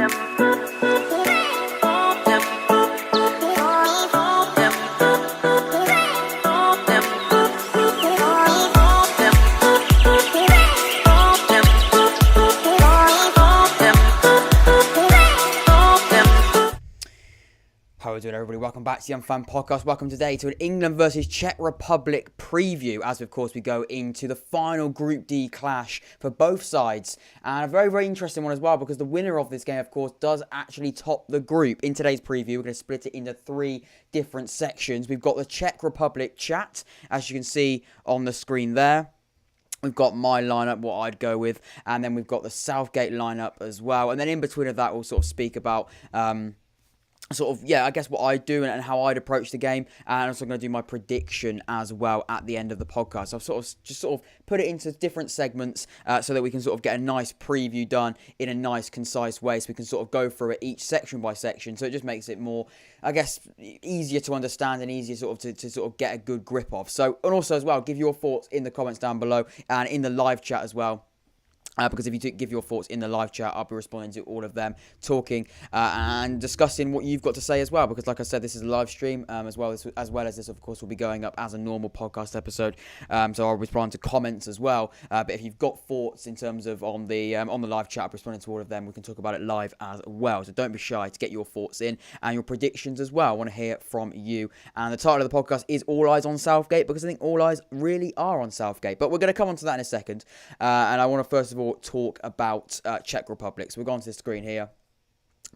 How are we doing, everybody? Welcome back to the Young Fan Podcast. Welcome today to an England versus Czech Republic preview, as of course we go into the final Group D clash for both sides, and a very, very interesting one as well, because the winner of this game, of course, does actually top the group. In today's preview, we're going to split it into three different sections. We've got the Czech Republic chat, as you can see on the screen there. We've got my lineup, what I'd go with, and then we've got the Southgate lineup as well. And then in between of that, we'll sort of speak about I guess what I do and how I'd approach the game, and I'm also going to do my prediction as well at the end of the podcast. So I've sort of put it into different segments so that we can sort of get a nice preview done in a nice, concise way, so we can sort of go through it each section by section. So it just makes it more, I guess, easier to understand and easier sort of to sort of get a good grip of. So, and also as well, give your thoughts in the comments down below and in the live chat as well. Because if you do give your thoughts in the live chat, I'll be responding to all of them, talking and discussing what you've got to say as well. Because like I said, this is a live stream, as well as this, of course, will be going up as a normal podcast episode. So I'll respond to comments as well. But if you've got thoughts in terms of on the live chat, I'll be responding to all of them. We can talk about it live as well. So don't be shy to get your thoughts in and your predictions as well. I want to hear from you. And the title of the podcast is All Eyes on Southgate, because I think all eyes really are on Southgate. But we're going to come on to that in a second. And I want to first of all talk about Czech Republic. So we're going to the screen here,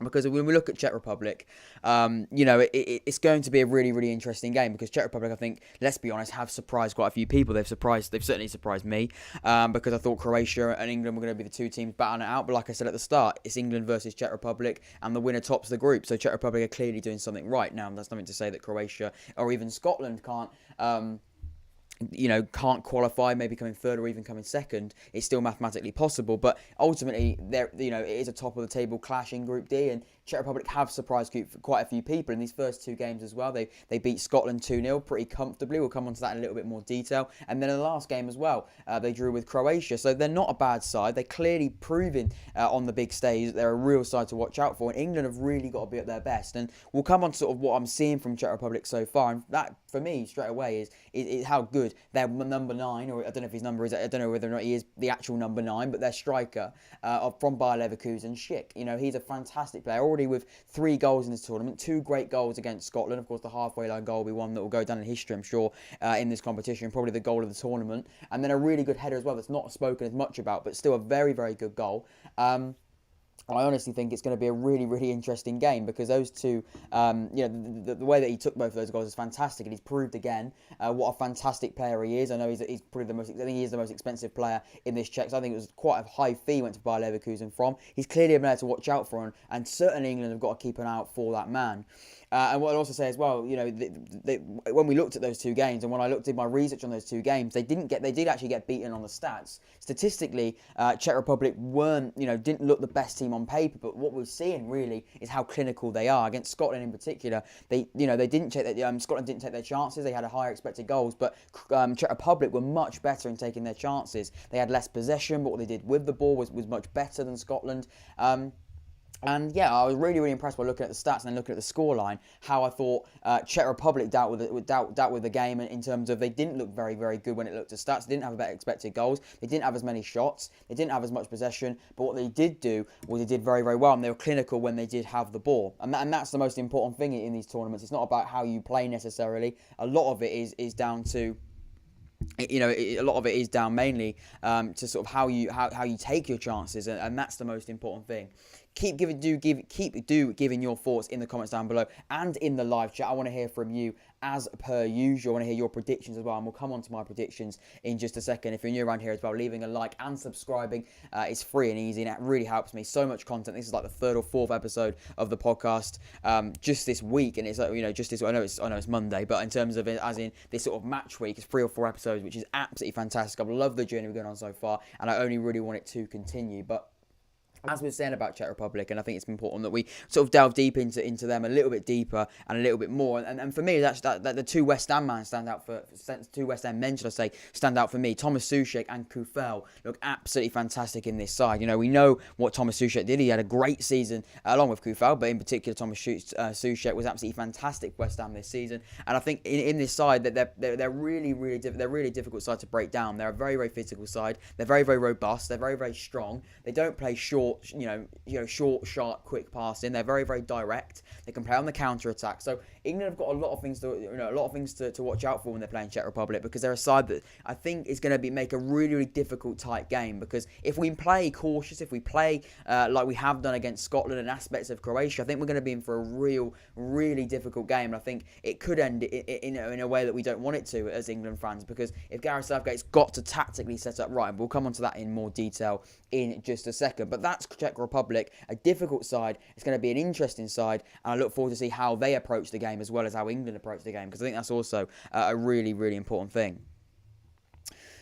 because when we look at Czech Republic, it's going to be a really, really interesting game, because Czech Republic, I think, let's be honest, have surprised quite a few people. They've certainly surprised me, because I thought Croatia and England were going to be the two teams battling it out. But like I said at the start, it's England versus Czech Republic, and the winner tops the group. So Czech Republic are clearly doing something right. Now, that's nothing to say that Croatia or even Scotland can't qualify, maybe coming third or even coming second. It's still mathematically possible, but ultimately, it is a top of the table clash in Group D, and Czech Republic have surprised quite a few people in these first two games as well. They beat Scotland 2-0 pretty comfortably. We'll come on to that in a little bit more detail. And then in the last game as well, they drew with Croatia, so they're not a bad side. They're clearly proving on the big stage that they're a real side to watch out for, and England have really got to be at their best. And we'll come on to sort of what I'm seeing from Czech Republic so far, and that, for me, straight away, is how good their number 9, or I don't know if his number is, I don't know whether or not he is the actual number 9, but their striker from Bayer Leverkusen, Schick. He's a fantastic player, already with 3 goals in this tournament, 2 great goals against Scotland. Of course, the halfway line goal will be one that will go down in history, I'm sure, in this competition, probably the goal of the tournament. And then a really good header as well that's not spoken as much about, but still a very, very good goal. I honestly think it's going to be a really, really interesting game, because those two, the way that he took both of those goals is fantastic, and he's proved again what a fantastic player he is. I know he's probably the most. I think he is the most expensive player in this Czech. So I think it was quite a high fee he went to Bayer Leverkusen from. He's clearly a player to watch out for, and certainly England have got to keep an eye out for that man. And what I'd also say as well, when we looked at those two games, and when I did my research on those two games, they did actually get beaten on the stats. Statistically, Czech Republic didn't look the best team on paper, but what we're seeing really is how clinical they are. Against Scotland in particular, Scotland didn't take their chances. They had a higher expected goals, but Czech Republic were much better in taking their chances. They had less possession, but what they did with the ball was much better than Scotland. And yeah, I was really, really impressed by looking at the stats and then looking at the scoreline, how I thought Czech Republic dealt with the game in terms of they didn't look very, very good when it looked at stats. They didn't have better expected goals. They didn't have as many shots. They didn't have as much possession. But what they did do was they did very, very well, and they were clinical when they did have the ball. And that's the most important thing in these tournaments. It's not about how you play necessarily. A lot of it is down to a lot of it is down mainly to sort of how you take your chances, and that's the most important thing. Keep giving your thoughts in the comments down below and in the live chat. I want to hear from you as per usual. I want to hear your predictions as well, and we'll come on to my predictions in just a second. If you're new around here as well, leaving a like and subscribing is free and easy, and that really helps me. So much content. This is like the 3rd or 4th episode of the podcast just this week, and it's just this. I know it's Monday, but in terms of it, as in this sort of match week, it's 3 or 4 episodes, which is absolutely fantastic. I've loved the journey we're going on so far, and I only really want it to continue. But as we're saying about Czech Republic, and I think it's important that we sort of delve deep into them a little bit deeper and a little bit more. And for me, that's that the two West Ham men stand out for two West Ham men, should I say, stand out for me. Thomas Soucek and Kufel look absolutely fantastic in this side. You know, we know what Thomas Soucek did. He had a great season along with Kufel, but in particular, Thomas Soucek was absolutely fantastic for West Ham this season. And I think in this side that they're really difficult side to break down. They're a very physical side. They're very robust. They're very strong. They don't play short, short, sharp, quick passing. They're very direct. They can play on the counter attack. So England have got a lot of things to watch out for when they're playing Czech Republic, because they're a side that I think is going to make a really difficult tight game. Because if we play cautious, if we play like we have done against Scotland and aspects of Croatia, I think we're going to be in for a really difficult game. And I think it could end in a way that we don't want it to as England fans, because if Gareth Southgate's got to tactically set up right, and we'll come on to that in more detail in just a second. But that's Czech Republic, a difficult side. It's going to be an interesting side, and I look forward to see how they approach the game as well as how England approach the game, because I think that's also a really important thing.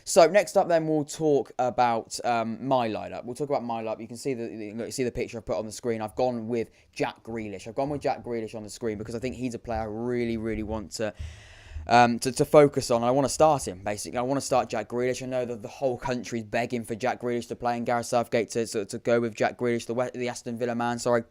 So next up, then we'll talk about my lineup. We'll talk about my lineup. You can see the picture I've put on the screen. I've gone with Jack Grealish. I've gone with Jack Grealish on the screen because I think he's a player I really want to focus on. I want to start him, basically. I want to start Jack Grealish. I know that the whole country's begging for Jack Grealish to play, and Gareth Southgate to go with Jack Grealish, the Aston Villa man. Sorry.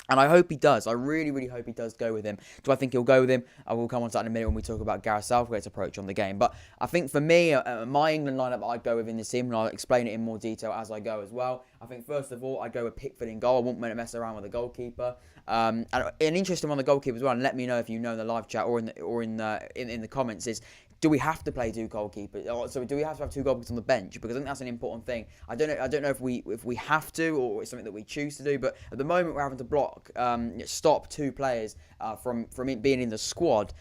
And I hope he does. I really hope he does go with him. Do I think he'll go with him? I will come on to that in a minute when we talk about Gareth Southgate's approach on the game. But I think for me, my England lineup I'd go with in this team, and I'll explain it in more detail as I go as well. I think first of all, I'd go with Pickford in goal. I won't mess around with the goalkeeper. And an interesting one on the goalkeeper as well, and let me know if you know in the live chat or in the comments, is do we have to play two goalkeepers? So do we have to have two goalkeepers on the bench? Because I think that's an important thing. I don't know if we have to, or it's something that we choose to do. But at the moment, we're having to stop two players from it being in the squad.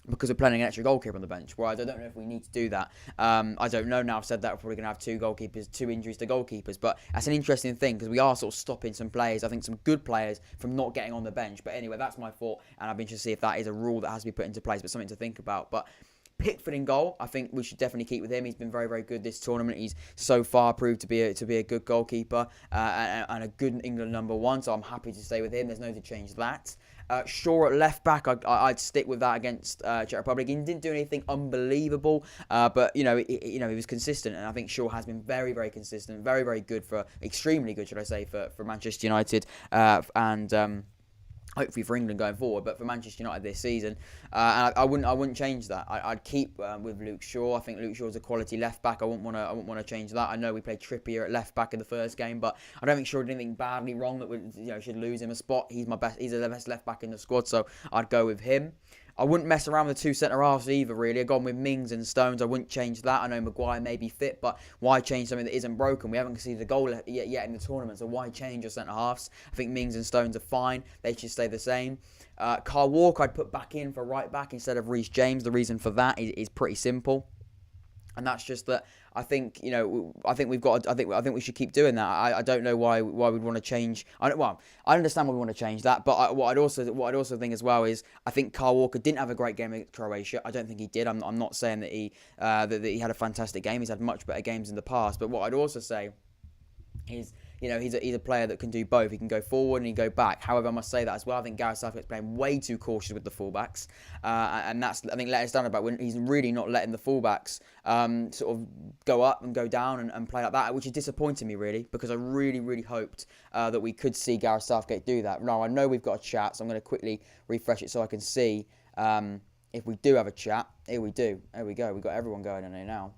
Because we're playing an extra goalkeeper on the bench. Whereas I don't know if we need to do that. I don't know now. I've said that we're probably going to have two injuries to goalkeepers. But that's an interesting thing, because we are sort of stopping some players, I think some good players, from not getting on the bench. But anyway, that's my thought. And I've been interested to see if that is a rule that has to be put into place, but something to think about. But Pickford in goal, I think we should definitely keep with him. He's been very good this tournament. He's so far proved to be a good goalkeeper and a good England number one. So I'm happy to stay with him. There's no to change that. Shaw at left back, I'd stick with that against Czech Republic. He didn't do anything unbelievable, but he was consistent, and I think Shaw has been very consistent, very good, extremely good, should I say, for Manchester United, and hopefully for England going forward, but for Manchester United this season, and I wouldn't change that. I'd keep with Luke Shaw. I think Luke Shaw's a quality left back. I wouldn't want to change that. I know we played Trippier at left back in the first game, but I don't think Shaw did anything badly wrong that should lose him a spot. He's the best left back in the squad, so I'd go with him. I wouldn't mess around with the two centre-halves either, really. I've gone with Mings and Stones. I wouldn't change that. I know Maguire may be fit, but why change something that isn't broken? We haven't conceded a goal yet in the tournament, so why change your centre-halves? I think Mings and Stones are fine. They should stay the same. Kyle Walker I'd put back in for right back instead of Reece James. The reason for that is pretty simple. And that's just that I think I think we should keep doing that. I don't know why we'd want to change. I understand why we want to change that, but what I'd also think as well is I think Kyle Walker didn't have a great game against Croatia. I don't think he did. I'm not saying that he had a fantastic game. He's had much better games in the past. But what I'd also say is, he's a player that can do both. He can go forward and he can go back. However, I must say that as well. I think Gareth Southgate's playing way too cautious with the fullbacks, and that's, I think, let us down about when he's really not letting the fullbacks sort of go up and go down and play like that, which is disappointing me really, because I really hoped that we could see Gareth Southgate do that. Now I know we've got a chat, so I'm going to quickly refresh it so I can see if we do have a chat. Here we do. There we go. We've got everyone going on here now.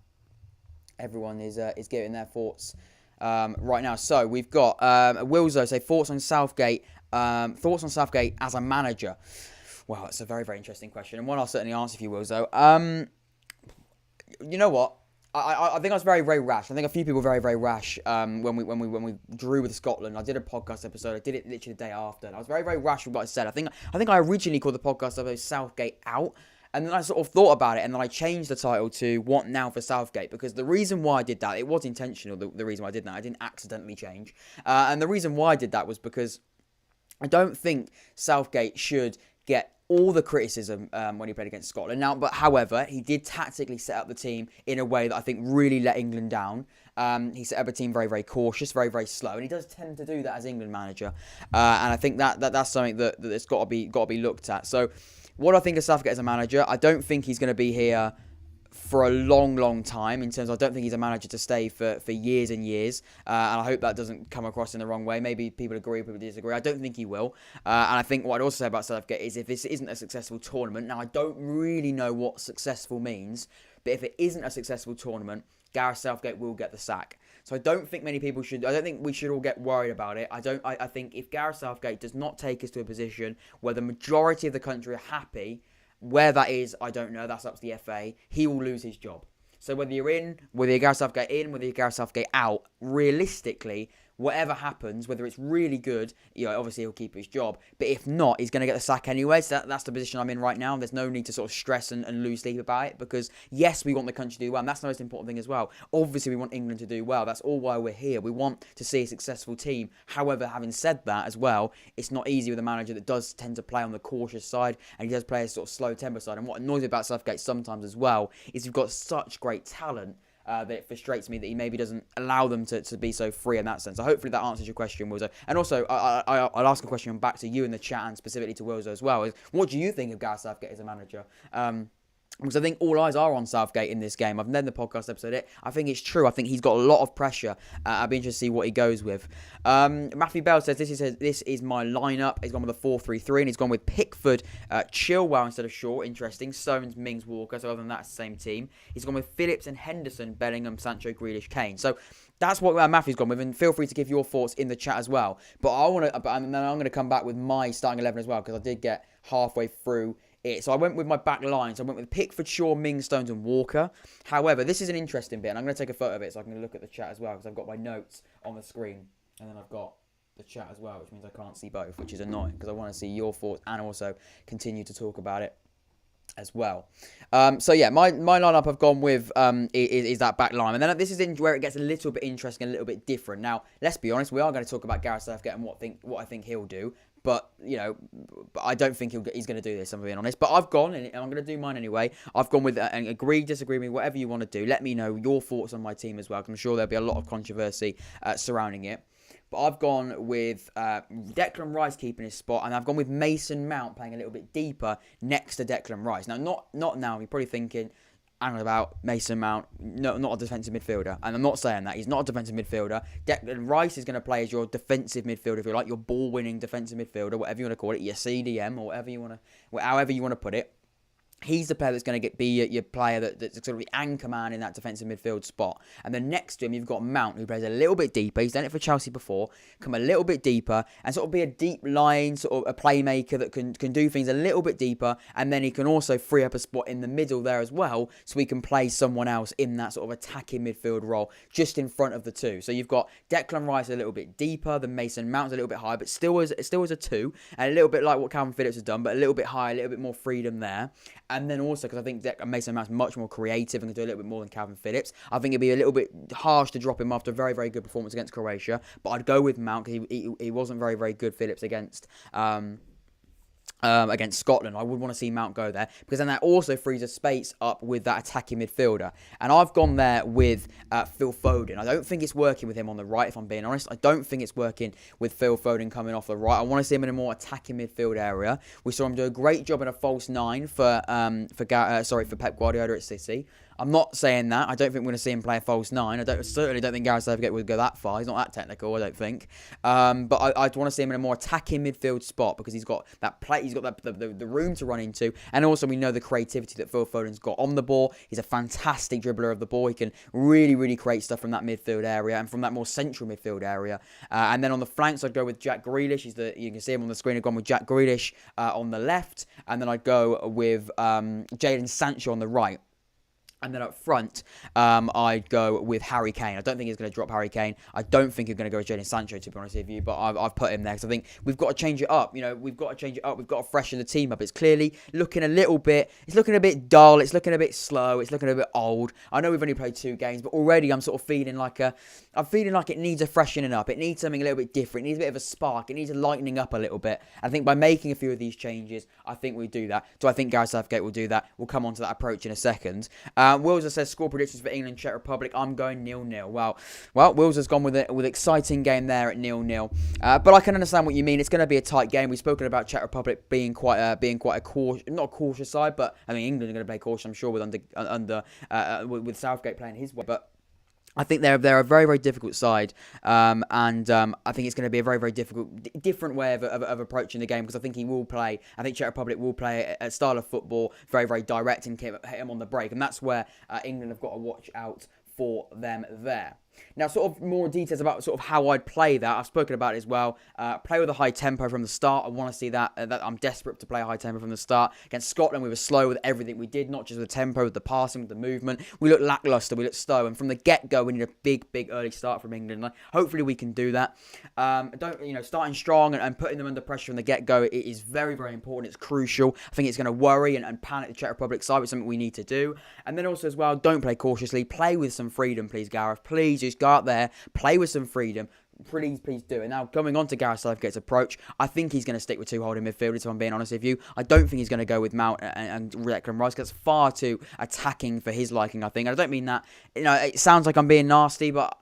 Everyone is giving their thoughts. Right now, so we've got Wilzo say thoughts on Southgate as a manager. Well, it's a very interesting question, and one I'll certainly answer for you, Wilzo. You know what? I think I was very rash. I think a few people were very rash when we drew with Scotland. I did a podcast episode. I did it literally the day after, and I was very rash with what I said. I think I originally called the podcast episode Southgate Out. And then I sort of thought about it, and then I changed the title to What Now for Southgate, because the reason why I did that, it was intentional, the reason why I did that. I didn't accidentally change. And the reason why I did that was because I don't think Southgate should get all the criticism when he played against Scotland. Now, but however, he did tactically set up the team in a way that I think really let England down. He set up a team very, very cautious, very, very slow, and he does tend to do that as England manager. And I think that's something that's got to be looked at. So, what I think of Southgate as a manager, I don't think he's going to be here for a long, long time. In terms of, I don't think he's a manager to stay for years and years. And I hope that doesn't come across in the wrong way. Maybe people agree, people disagree. I don't think he will. And I think what I'd also say about Southgate is if this isn't a successful tournament, now I don't really know what successful means, but if it isn't a successful tournament, Gareth Southgate will get the sack. So I don't think many people should. I don't think we should all get worried about it. I think if Gareth Southgate does not take us to a position where the majority of the country are happy, where that is, I don't know. That's up to the FA. He will lose his job. So whether you're Gareth Southgate in, whether you're Gareth Southgate out, realistically, whatever happens, whether it's really good, obviously he'll keep his job. But if not, he's going to get the sack anyway. So that's the position I'm in right now. There's no need to sort of stress and lose sleep about it, because yes, we want the country to do well, and that's the most important thing as well. Obviously, we want England to do well. That's all why we're here. We want to see a successful team. However, having said that as well, it's not easy with a manager that does tend to play on the cautious side, and he does play a sort of slow tempo side. And what annoys me about Southgate sometimes as well is you've got such great talent, that it frustrates me that he maybe doesn't allow them to be so free in that sense. So hopefully that answers your question, Wilzo. And also, I'll ask a question back to you in the chat and specifically to Wilzo as well. Is what do you think of Gareth Southgate as a manager? Because I think all eyes are on Southgate in this game. I've named the podcast episode. I think it's true. I think he's got a lot of pressure. I'll be interested to see what he goes with. Matthew Bell says, this is my lineup. He's gone with a 4-3-3, and he's gone with Pickford, Chilwell instead of Shaw. Interesting. Stones, Mings, Walker. So other than that, it's the same team. He's gone with Phillips and Henderson, Bellingham, Sancho, Grealish, Kane. So that's what Matthew's gone with, and feel free to give your thoughts in the chat as well. And then I'm going to come back with my starting 11 as well, because I did get halfway through it. So I went with my back line. So I went with Pickford, Shaw, Mings, Stones and Walker. However, this is an interesting bit, and I'm going to take a photo of it so I can look at the chat as well, because I've got my notes on the screen, and then I've got the chat as well, which means I can't see both, which is annoying, because I want to see your thoughts and also continue to talk about it as well. So yeah, my lineup I've gone with is that back line, and then this is where it gets a little bit interesting, a little bit different. Now, let's be honest, we are going to talk about Gareth Southgate and what I think he'll do. But, I don't think he's going to do this, I'm being honest. But I've gone, and I'm going to do mine anyway. I've gone with, and agree, disagree with me, whatever you want to do. Let me know your thoughts on my team as well, because I'm sure there'll be a lot of controversy surrounding it. But I've gone with Declan Rice keeping his spot, and I've gone with Mason Mount playing a little bit deeper next to Declan Rice. Now, not now, you're probably thinking, and about Mason Mount, no, not a defensive midfielder. And I'm not saying that. He's not a defensive midfielder. Declan Rice is going to play as your defensive midfielder, if you like, your ball-winning defensive midfielder, whatever you want to call it, your CDM, or however you want to put it. He's the player that's going to be your player that's sort of the anchor man in that defensive midfield spot. And then next to him, you've got Mount, who plays a little bit deeper. He's done it for Chelsea before. Come a little bit deeper and sort of be a deep line, sort of a playmaker that can do things a little bit deeper. And then he can also free up a spot in the middle there as well, so he can play someone else in that sort of attacking midfield role just in front of the two. So you've got Declan Rice a little bit deeper than Mason Mount's a little bit higher, but still as a two, and a little bit like what Calvin Phillips has done, but a little bit higher, a little bit more freedom there. And then also, because I think Mason Mount's much more creative and can do a little bit more than Calvin Phillips, I think it'd be a little bit harsh to drop him after a very, very good performance against Croatia. But I'd go with Mount, because he wasn't very, very good, Phillips, against Scotland. I would want to see Mount go there, because then that also frees a space up with that attacking midfielder. And I've gone there with Phil Foden. I don't think it's working with him on the right, if I'm being honest. I don't think it's working with Phil Foden coming off the right. I want to see him in a more attacking midfield area. We saw him do a great job in a false nine for Pep Guardiola at City. I'm not saying that. I don't think we're going to see him play a false nine. Certainly don't think Gareth Southgate would go that far. He's not that technical, I don't think. But I'd want to see him in a more attacking midfield spot, because he's got that play. He's got the room to run into, and also we know the creativity that Phil Foden's got on the ball. He's a fantastic dribbler of the ball. He can really, really create stuff from that midfield area and from that more central midfield area. And then on the flanks, I'd go with Jack Grealish. You can see him on the screen. I've gone with Jack Grealish on the left, and then I'd go with Jadon Sancho on the right. And then up front, I'd go with Harry Kane. I don't think he's going to drop Harry Kane. I don't think he's going to go with Jadon Sancho, to be honest with you. But I've put him there, because I think we've got to change it up. We've got to change it up. We've got to freshen the team up. It's clearly looking a little bit... It's looking a bit dull. It's looking a bit slow. It's looking a bit old. I know we've only played 2 games, but already I'm sort of feeling like it needs a freshening up. It needs something a little bit different. It needs a bit of a spark. It needs a lightening up a little bit. I think by making a few of these changes, I think we do that. Do I think Gareth Southgate will do that? We'll come on to that approach in a second. Wills says score predictions for England, Czech Republic. I'm going 0-0. Well, Wills has gone with exciting game there at 0-0. But I can understand what you mean. It's going to be a tight game. We've spoken about Czech Republic being quite a cautious, not a cautious side, but I mean England are going to play cautious, I'm sure, with Southgate playing his way. But I think they're a very, very difficult side, and I think it's going to be a very, very different way of approaching the game, because I think Czech Republic will play a style of football, very, very direct, and hit him on the break, and that's where England have got to watch out for them there. Now, sort of more details about sort of how I'd play that. I've spoken about it as well. Play with a high tempo from the start. I want to see that. I'm desperate to play a high tempo from the start. Against Scotland, we were slow with everything we did, not just with the tempo, with the passing, with the movement. We looked lacklustre. We looked slow. And from the get-go, we need a big early start from England. And hopefully, we can do that. Starting strong and putting them under pressure from the get-go, it is very, very important. It's crucial. I think it's going to worry and panic the Czech Republic side, which is something we need to do. And then also as well, don't play cautiously. Play with some freedom, please, Gareth. Please just go out there, play with some freedom. Please do it. Now, going on to Gareth Southgate's approach, I think he's going to stick with two holding midfielders, if I'm being honest with you. I don't think he's going to go with Mount and Declan Rice, because that's far too attacking for his liking, I think. And I don't mean that, it sounds like I'm being nasty, but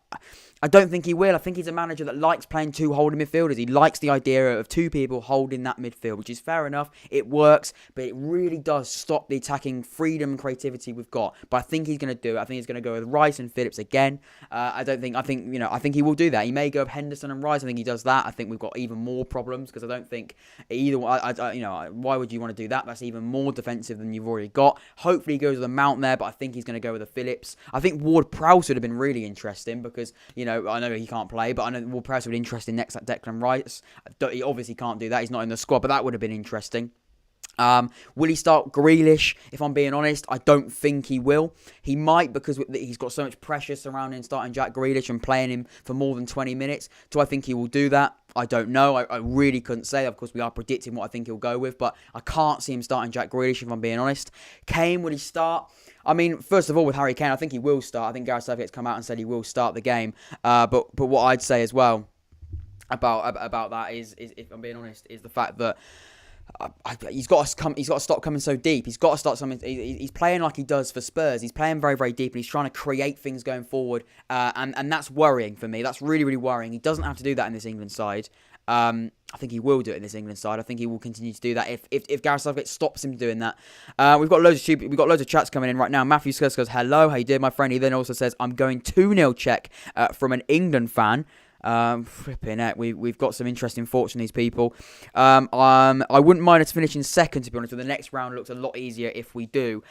I don't think he will. I think he's a manager that likes playing two holding midfielders. He likes the idea of two people holding that midfield, which is fair enough. It works, but it really does stop the attacking freedom and creativity we've got. But I think he's going to do it. I think he's going to go with Rice and Phillips again. I think he will do that. He may go with Henderson and Rice. I think he does that. I think we've got even more problems, because I don't think either. Why would you want to do that? That's even more defensive than you've already got. Hopefully he goes with a Mount there, but I think he's going to go with a Phillips. I think Ward-Prowse would have been really interesting, because I know he can't play, but I know Ward-Prowse would be interesting next to Declan Rice. He obviously can't do that. He's not in the squad, but that would have been interesting. Will he start Grealish? If I'm being honest, I don't think he will. He might, because he's got so much pressure surrounding starting Jack Grealish and playing him for more than 20 minutes. Do I think he will do that? I don't know. I really couldn't say. Of course, we are predicting what I think he'll go with, but I can't see him starting Jack Grealish, if I'm being honest. Kane, will he start? I mean, first of all, with Harry Kane, I think he will start. I think Gareth Southgate's come out and said he will start the game. But what I'd say as well about that is, if I'm being honest, is the fact that he's got to stop coming so deep. He's got to start something. He's playing like he does for Spurs. He's playing very, very deep, and he's trying to create things going forward. And that's worrying for me. That's really, really worrying. He doesn't have to do that in this England side. I think he will do it in this England side. I think he will continue to do that if Gareth Southgate stops him doing that. We've got loads of chats coming in right now. Matthew Skirts goes, hello, how you doing, my friend? He then also says, I'm going 2-0 Czech from an England fan. Flipping heck, we've got some interesting thoughts from these people. I wouldn't mind us finishing second, to be honest, but the next round looks a lot easier if we do.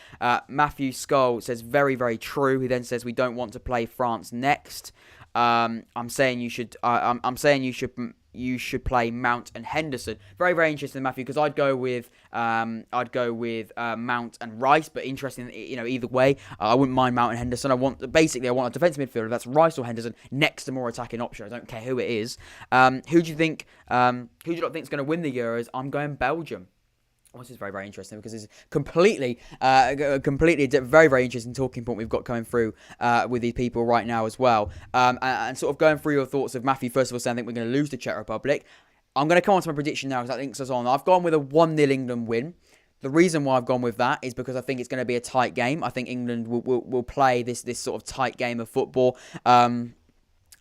Matthew Skull says, very, very true. He then says, we don't want to play France next. I'm saying you should play Mount and Henderson. Very, very interesting, Matthew, because I'd go with Mount and Rice, but interesting, either way. I wouldn't mind Mount and Henderson. I want a defensive midfielder. That's Rice or Henderson next to more attacking option. I don't care who it is. Who do you think? Who do you not think is going to win the Euros? I'm going Belgium. This is very, very interesting, because it's completely very, very interesting talking point we've got coming through with these people right now as well. And sort of going through your thoughts of Matthew, first of all, saying I think we're going to lose to Czech Republic. I'm going to come on to my prediction now, because that links us on. I've gone with a 1-0 England win. The reason why I've gone with that is because I think it's going to be a tight game. I think England will play this sort of tight game of football.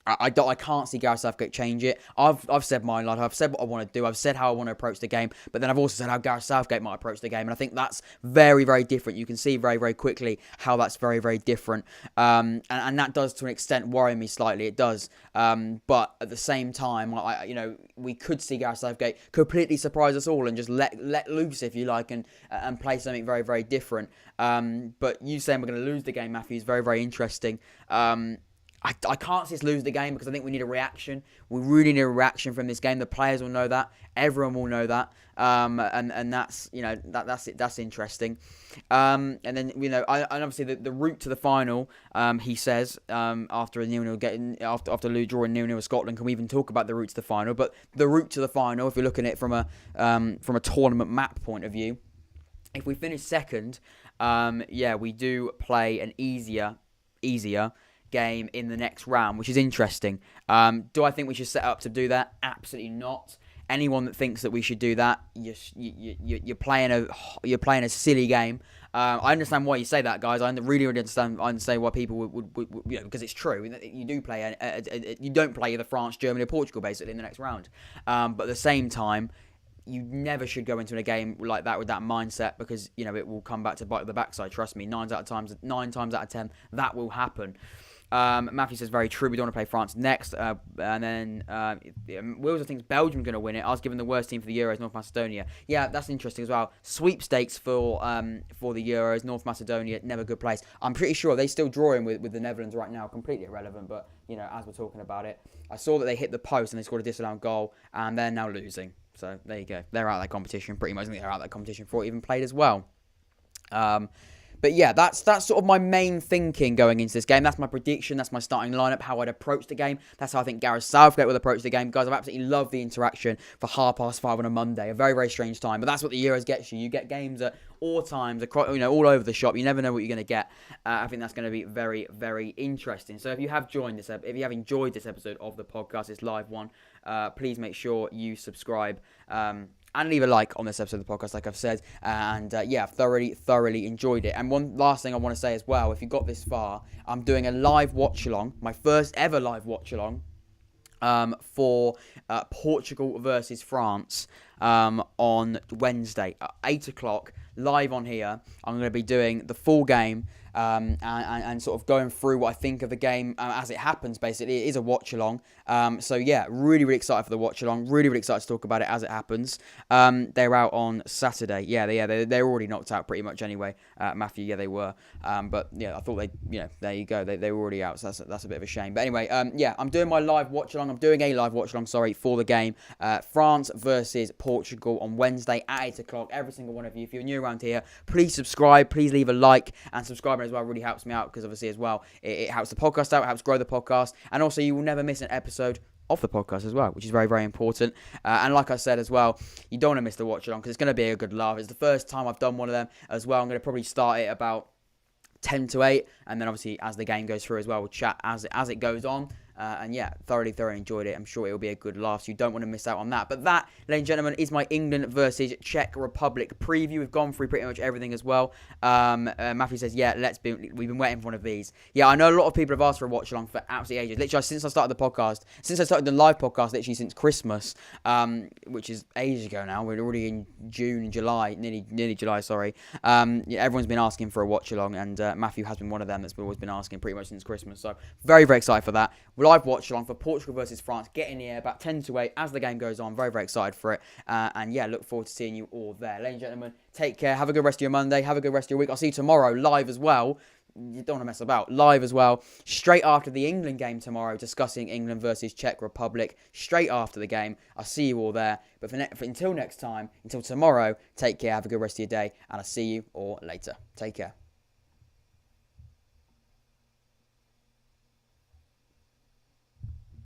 I can't see Gareth Southgate change it. I've said mine, like I've said what I want to do. I've said how I want to approach the game, but then I've also said how Gareth Southgate might approach the game, and I think that's very, very different. You can see very, very quickly how that's very, very different, and that does to an extent worry me slightly. It does, but at the same time, we could see Gareth Southgate completely surprise us all and just let loose, if you like, and play something very, very different. But you saying we're going to lose the game, Matthew, is very, very interesting. I can't see us lose the game, because I think we need a reaction. We really need a reaction from this game. The players will know that. Everyone will know that. And that's that's interesting. And then and obviously the route to the final. He says after a 0-0 after drawing 0-0 with Scotland, can we even talk about the route to the final? But the route to the final, if you're looking at it from a tournament map point of view, if we finish second, we do play an easier game in the next round, which is interesting. Do I think we should set up to do that? Absolutely not. Anyone that thinks that we should do that, you're playing a silly game. I understand why you say that, guys. I really understand why people would because it's true. You do play you don't play either France, Germany, or Portugal basically in the next round. But at the same time, you never should go into a game like that with that mindset, because it will come back to bite the backside. Trust me, 9 times out of 10 that will happen. Matthew says, very true, we don't want to play France next. And then Wills thinks Belgium's going to win it. I was given the worst team for the Euros, North Macedonia. Yeah, that's interesting as well. Sweepstakes for the Euros, North Macedonia, never a good place. I'm pretty sure they still drawing with the Netherlands right now, completely irrelevant. But, as we're talking about it, I saw that they hit the post and they scored a disallowed goal, and they're now losing. So there you go. They're out of that competition pretty much. I think they're out of that competition before it even played as well. But yeah, that's sort of my main thinking going into this game. That's my prediction. That's my starting lineup, how I'd approach the game. That's how I think Gareth Southgate will approach the game. Guys, I've absolutely loved the interaction for 5:30 on a Monday. A very, very strange time. But that's what the Euros gets you. You get games at all times, across, all over the shop. You never know what you're going to get. I think that's going to be very, very interesting. So if you have enjoyed this episode of the podcast, it's live one, please make sure you subscribe. And leave a like on this episode of the podcast, like I've said. And I've thoroughly enjoyed it. And one last thing I want to say as well, if you got this far, I'm doing a live watch-along, my first ever live watch-along, for Portugal versus France on Wednesday at 8 o'clock, live on here. I'm going to be doing the full game. And sort of going through what I think of the game as it happens. Basically, it is a watch along. So yeah, really excited for the watch along. Really excited to talk about it as it happens. They're out on Saturday. They're already knocked out pretty much anyway. Matthew, yeah, they were. But yeah, I thought there you go. They were already out. So that's a bit of a shame. But anyway, I'm doing my live watch along. I'm doing a live watch along. For the game, France versus Portugal on Wednesday at 8 o'clock. Every single one of you, if you're new around here, please subscribe. Please leave a like, and subscribing as well really helps me out, because obviously as well it helps the podcast out, it helps grow the podcast, and also you will never miss an episode of the podcast as well, which is very, very important. And like I said as well, you don't want to miss the watch along, because it's going to be a good laugh. It's the first time I've done one of them as well. I'm going to probably start it about 10 to 8, and then obviously as the game goes through as well, we'll chat as it goes on. And yeah, thoroughly enjoyed it. I'm sure it will be a good laugh, so you don't want to miss out on that. But that, ladies and gentlemen, is my England versus Czech Republic preview. We've gone through pretty much everything as well. Matthew says, yeah, we've been waiting for one of these. Yeah, I know a lot of people have asked for a watch along for absolutely ages. Literally, since I started the live podcast, literally since Christmas, which is ages ago now. We're already in July, nearly July, sorry. Everyone's been asking for a watch along, and Matthew has been one of them that's always been asking pretty much since Christmas. So very, very excited for that. Live watch along for Portugal versus France. Get in here about 10 to 8 as the game goes on. Very, very excited for it. And yeah, look forward to seeing you all there. Ladies and gentlemen, take care. Have a good rest of your Monday. Have a good rest of your week. I'll see you tomorrow live as well. You don't want to mess about. Live as well. Straight after the England game tomorrow, discussing England versus Czech Republic. Straight after the game. I'll see you all there. But until next time, until tomorrow, take care. Have a good rest of your day. And I'll see you all later. Take care.